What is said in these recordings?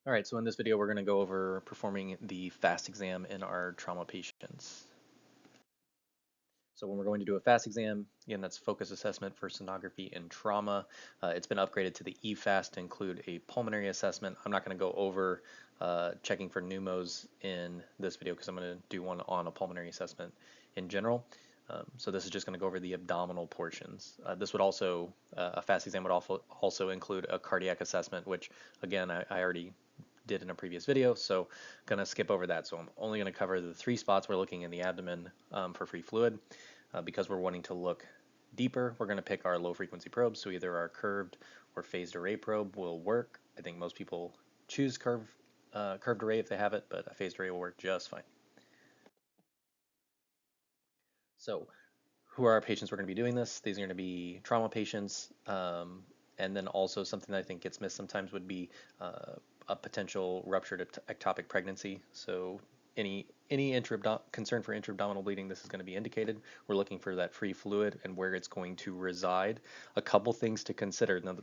All right, so in this video, we're going to go over performing the FAST exam in our trauma patients. So when we're going to do a FAST exam, again, that's focus assessment for sonography and trauma. It's been upgraded to the EFAST to include a pulmonary assessment. I'm not going to go over checking for pneumos in this video because I'm going to do one on a pulmonary assessment in general. So this is just going to go over the abdominal portions. This would also, a FAST exam would also include a cardiac assessment, which again, I already did in a previous video, so gonna skip over that. So I'm only gonna cover the three spots we're looking in the abdomen for free fluid. Because we're wanting to look deeper, we're gonna pick our low frequency probes. So either our curved or phased array probe will work. I think most people choose curved array if they have it, but a phased array will work just fine. So who are our patients we're going to be doing this? These are going to be trauma patients. And then also something that I think gets missed sometimes would be a potential ruptured ectopic pregnancy. So any concern for intra-abdominal bleeding, this is going to be indicated. We're looking for that free fluid and where it's going to reside. A couple things to consider. Now,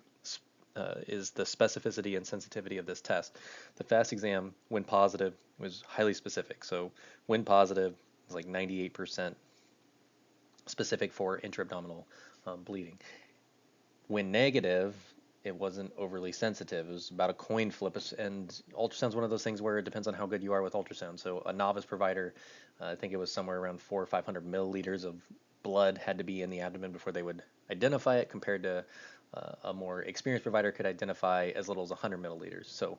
is the specificity and sensitivity of this test. The FAST exam, when positive, was highly specific. So when positive, is like 98% specific for intra-abdominal bleeding. When negative, it wasn't overly sensitive. It was about a coin flip, and ultrasound's one of those things where it depends on how good you are with ultrasound. So a novice provider, I think it was somewhere around 400 or 500 milliliters of blood had to be in the abdomen before they would identify it, compared to a more experienced provider could identify as little as 100 milliliters. So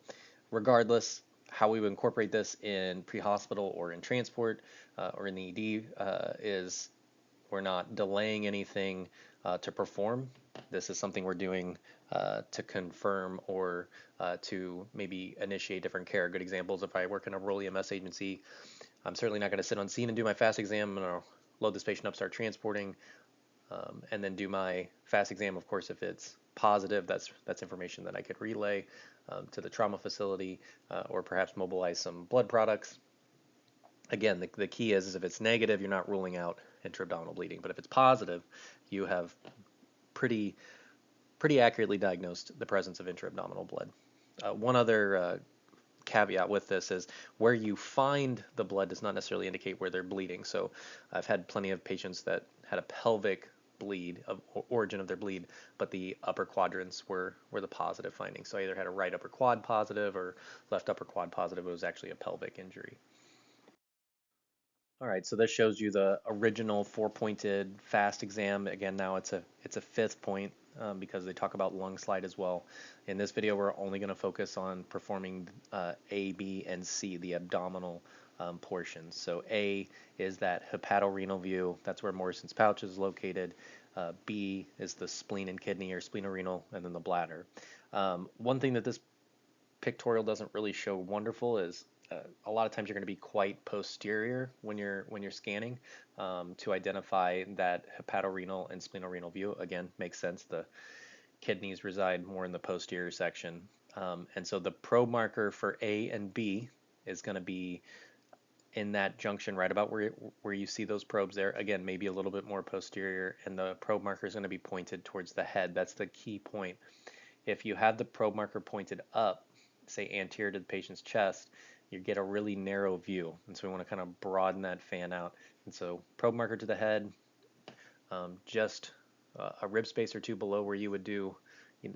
regardless, how we would incorporate this in pre-hospital or in transport or in the ED is we're not delaying anything to perform. This is something we're doing to confirm or to maybe initiate different care. Good examples, if I work in a rural EMS agency, I'm certainly not going to sit on scene and do my FAST exam. I'm going to load this patient up, start transporting, and then do my FAST exam. Of course, if it's positive, that's information that I could relay to the trauma facility or perhaps mobilize some blood products. Again, the key is if it's negative, you're not ruling out intra-abdominal bleeding. But if it's positive, you have pretty accurately diagnosed the presence of intra-abdominal blood. One other caveat with this is where you find the blood does not necessarily indicate where they're bleeding. So I've had plenty of patients that had a pelvic bleed of origin of their bleed, but the upper quadrants were the positive findings. So I either had a right upper quad positive or left upper quad positive. It was actually a pelvic injury. All right, so this shows you the original four-pointed FAST exam. Again, now it's a fifth point because they talk about lung slide as well. In this video, we're only going to focus on performing A, B, and C, the abdominal portions. So A is that hepatorenal view. That's where Morrison's pouch is located. B is the spleen and kidney or splenorenal, and then the bladder. One thing that this pictorial doesn't really show wonderful is a lot of times you're going to be quite posterior when you're scanning to identify that hepatorenal and splenorenal view. Again, makes sense. The kidneys reside more in the posterior section, and so the probe marker for A and B is going to be in that junction right about where you see those probes there. Again, maybe a little bit more posterior, and the probe marker is going to be pointed towards the head. That's the key point. If you have the probe marker pointed up, say anterior to the patient's chest, you get a really narrow view. And so we want to kind of broaden that fan out. And so probe marker to the head, just a rib space or two below where you would do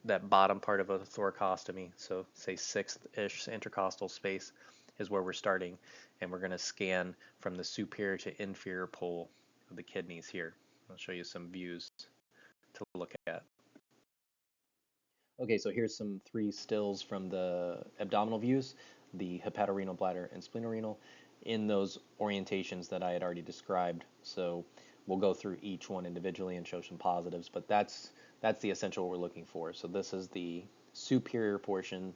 that bottom part of a thoracostomy. So say sixth-ish intercostal space is where we're starting. And we're going to scan from the superior to inferior pole of the kidneys here. I'll show you some views to look at. Okay, so here's some three stills from the abdominal views, the hepatorenal, bladder, and splenorenal in those orientations that I had already described. So we'll go through each one individually and show some positives, but that's the essential we're looking for. So this is the superior portion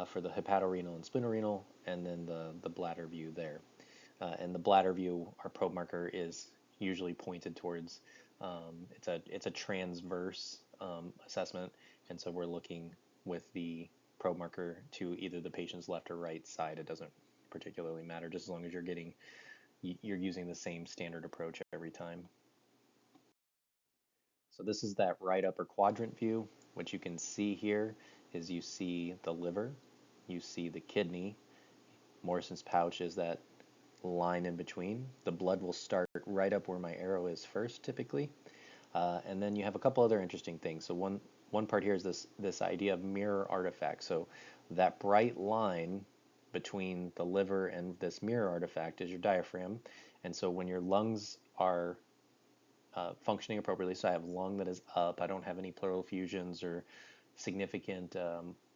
for the hepatorenal and splenorenal, and then the bladder view there. And the bladder view, our probe marker is usually pointed towards, it's a transverse assessment, and so we're looking with the probe marker to either the patient's left or right side. It doesn't particularly matter, just as long as you're using the same standard approach every time. So this is that right upper quadrant view. What you can see here is you see the liver, you see the kidney. Morison's pouch is that line in between. The blood will start right up where my arrow is first, typically. And then you have a couple other interesting things. So one part here is this idea of mirror artifact. So that bright line between the liver and this mirror artifact is your diaphragm. And so when your lungs are functioning appropriately, so I have lung that is up, I don't have any pleural effusions or significant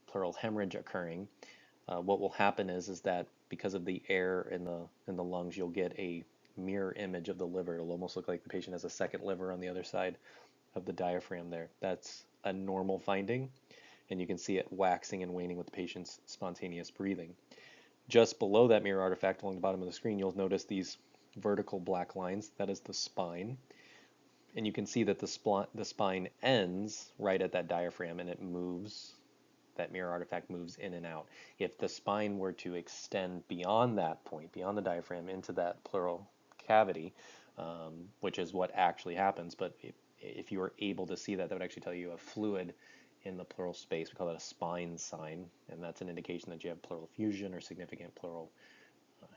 pleural hemorrhage occurring. What will happen is that because of the air in the lungs, you'll get a mirror image of the liver. It'll almost look like the patient has a second liver on the other side of the diaphragm there. That's a normal finding, and you can see it waxing and waning with the patient's spontaneous breathing. Just below that mirror artifact along the bottom of the screen, you'll notice these vertical black lines. That is the spine. And you can see that the spine ends right at that diaphragm, and it moves. That mirror artifact moves in and out. If the spine were to extend beyond that point, beyond the diaphragm, into that pleural cavity, which is what actually happens, but if you were able to see that, that would actually tell you a fluid in the pleural space. We call that a spine sign, and that's an indication that you have pleural effusion or significant pleural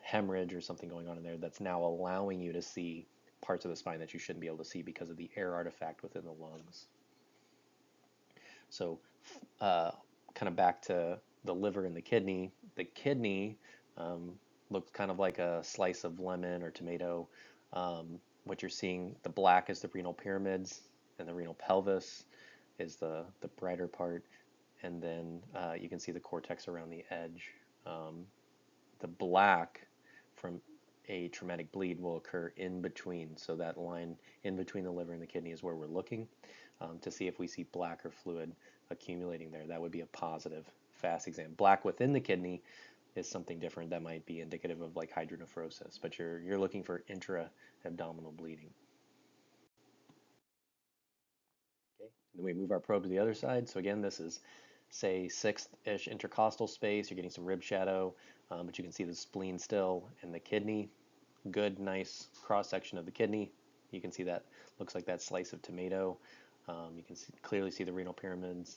hemorrhage or something going on in there that's now allowing you to see parts of the spine that you shouldn't be able to see because of the air artifact within the lungs. So kind of back to the liver and the kidney. The kidney looks kind of like a slice of lemon or tomato. What you're seeing, the black is the renal pyramids, and the renal pelvis is the brighter part. And then you can see the cortex around the edge. The black from a traumatic bleed will occur in between. So that line in between the liver and the kidney is where we're looking to see if we see black or fluid accumulating there. That would be a positive FAST exam. Black within the kidney is something different. That might be indicative of like hydronephrosis, but you're looking for intra-abdominal bleeding. Okay. Then we move our probe to the other side. So again, this is say sixth-ish intercostal space. You're getting some rib shadow, but you can see the spleen still and the kidney. Good, nice cross-section of the kidney. You can see that looks like that slice of tomato. You can clearly see the renal pyramids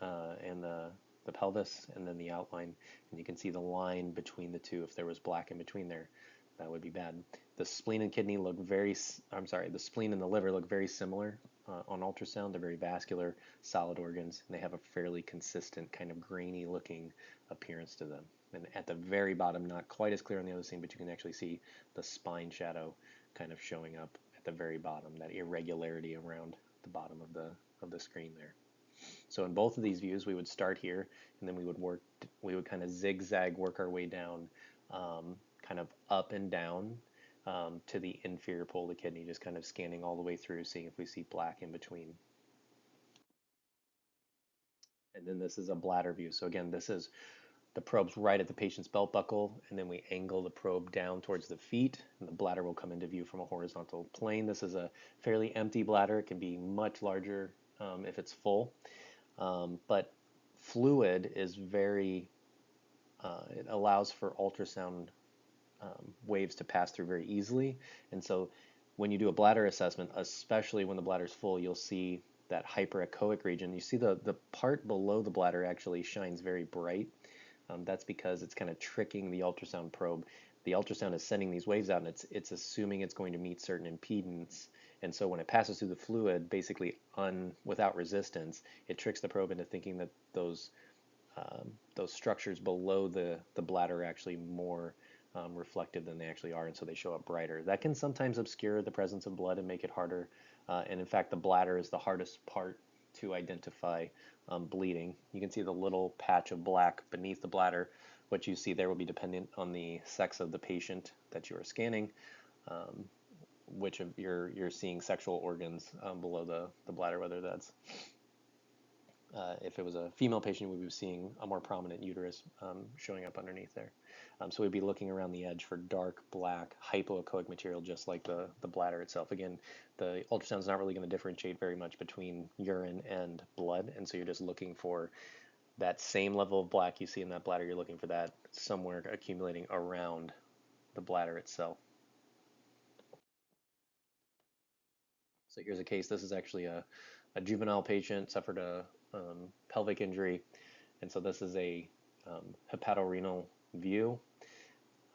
and the pelvis, and then the outline. And you can see the line between the two. If there was black in between there, that would be bad. The spleen and kidney look very, the spleen and the liver look very similar on ultrasound. They're very vascular, solid organs, and they have a fairly consistent kind of grainy looking appearance to them. And at the very bottom, not quite as clear on the other scene, but you can actually see the spine shadow kind of showing up at the very bottom, that irregularity around the bottom of the screen there. So in both of these views, we would start here, and then we would kind of zigzag work our way down, kind of up and down to the inferior pole of the kidney, just kind of scanning all the way through, seeing if we see black in between. And then this is a bladder view. So again, this is the probe's right at the patient's belt buckle, and then we angle the probe down towards the feet, and the bladder will come into view from a horizontal plane. This is a fairly empty bladder. It can be much larger if it's full, but fluid is very, it allows for ultrasound waves to pass through very easily. And so when you do a bladder assessment, especially when the bladder is full, you'll see that hyperechoic region. You see the part below the bladder actually shines very bright. That's because it's kind of tricking the ultrasound probe. The ultrasound is sending these waves out, and it's assuming it's going to meet certain impedance. And so when it passes through the fluid, basically without resistance, it tricks the probe into thinking that those structures below the bladder are actually more reflective than they actually are, and so they show up brighter. That can sometimes obscure the presence of blood and make it harder. And in fact, the bladder is the hardest part to identify bleeding. You can see the little patch of black beneath the bladder. What you see there will be dependent on the sex of the patient that you are scanning, which of you're seeing sexual organs below the bladder, whether that's if it was a female patient, we would be seeing a more prominent uterus showing up underneath there. So we'd be looking around the edge for dark, black, hypoechoic material, just like the bladder itself. Again, the ultrasound is not really going to differentiate very much between urine and blood, and so you're just looking for that same level of black you see in that bladder. You're looking for that somewhere accumulating around the bladder itself. So here's a case. This is actually a juvenile patient, suffered a pelvic injury, and so this is a hepatorenal view.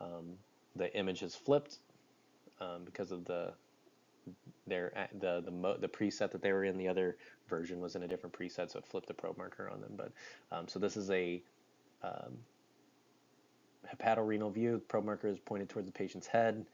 Um, the image is flipped because of the preset that they were in. The other version was in a different preset, so it flipped the probe marker on them. But so this is a um, hepatorenal view. The probe marker is pointed towards the patient's head.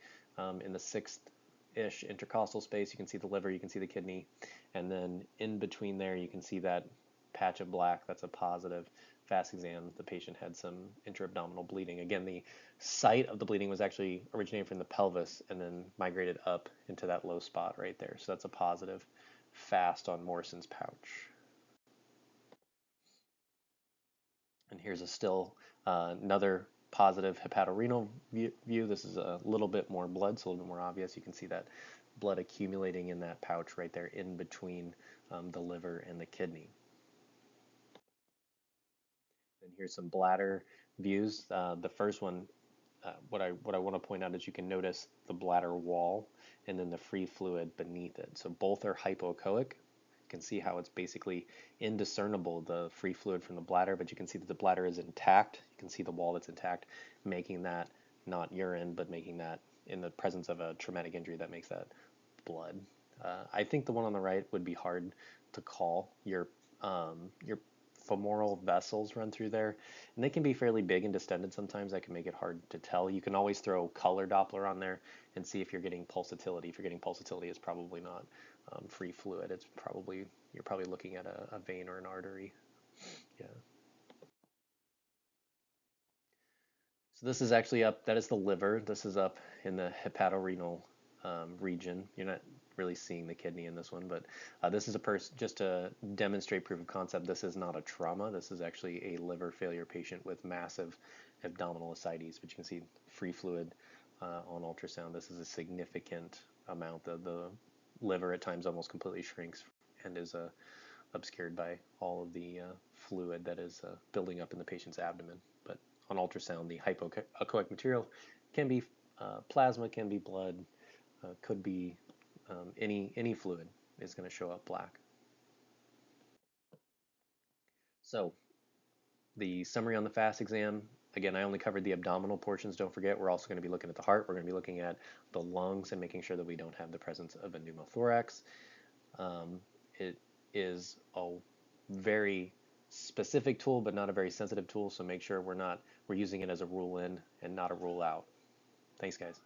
In the sixth-ish intercostal space, you can see the liver, you can see the kidney, and then in between there, you can see that patch of black. That's a positive FAST exam. The patient had some intra-abdominal bleeding. Again, the site of the bleeding was actually originating from the pelvis and then migrated up into that low spot right there. So that's a positive FAST on Morison's pouch. And here's a still another positive hepatorenal view. This is a little bit more blood, so a little bit more obvious. You can see that blood accumulating in that pouch right there in between the liver and the kidney. And here's some bladder views. The first one, what I want to point out is you can notice the bladder wall and then the free fluid beneath it. So both are hypoechoic. You can see how it's basically indiscernible, the free fluid from the bladder, but you can see that the bladder is intact. You can see the wall that's intact, making that not urine, but making that in the presence of a traumatic injury that makes that blood. I think the one on the right would be hard to call. Your femoral vessels run through there, and they can be fairly big and distended sometimes. That can make it hard to tell. You can always throw color Doppler on there and see if you're getting pulsatility. If you're getting pulsatility, it's probably not free fluid. You're probably looking at a vein or an artery. Yeah. So this is actually up, that is the liver. This is up in the hepatorenal region. You're not really seeing the kidney in this one, but this is a person, just to demonstrate proof of concept, this is not a trauma. This is actually a liver failure patient with massive abdominal ascites, but you can see free fluid on ultrasound. This is a significant amount. The liver at times almost completely shrinks and is obscured by all of the fluid that is building up in the patient's abdomen. But on ultrasound, the hypoechoic material can be plasma, can be blood, could be any fluid is going to show up black. So the summary on the FAST exam, again, I only covered the abdominal portions. Don't forget, we're also going to be looking at the heart. We're going to be looking at the lungs and making sure that we don't have the presence of a pneumothorax. It is a very specific tool, but not a very sensitive tool. So make sure we're using it as a rule in and not a rule out. Thanks, guys.